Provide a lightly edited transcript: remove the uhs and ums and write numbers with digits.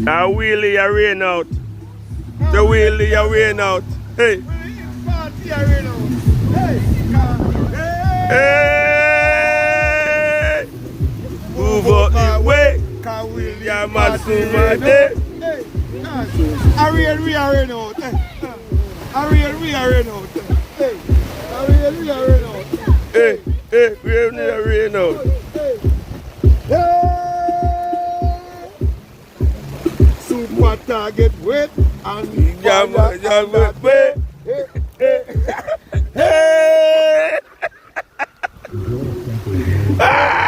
A wheelie a rain out. The wheelie a rain out. Hey. Hey. Move out the way. Yeah, Masuma day. A real we are rain out. A real we are rain out. A real we are rain out. Hey, we are rain out. Water get wet and Hey. Hey.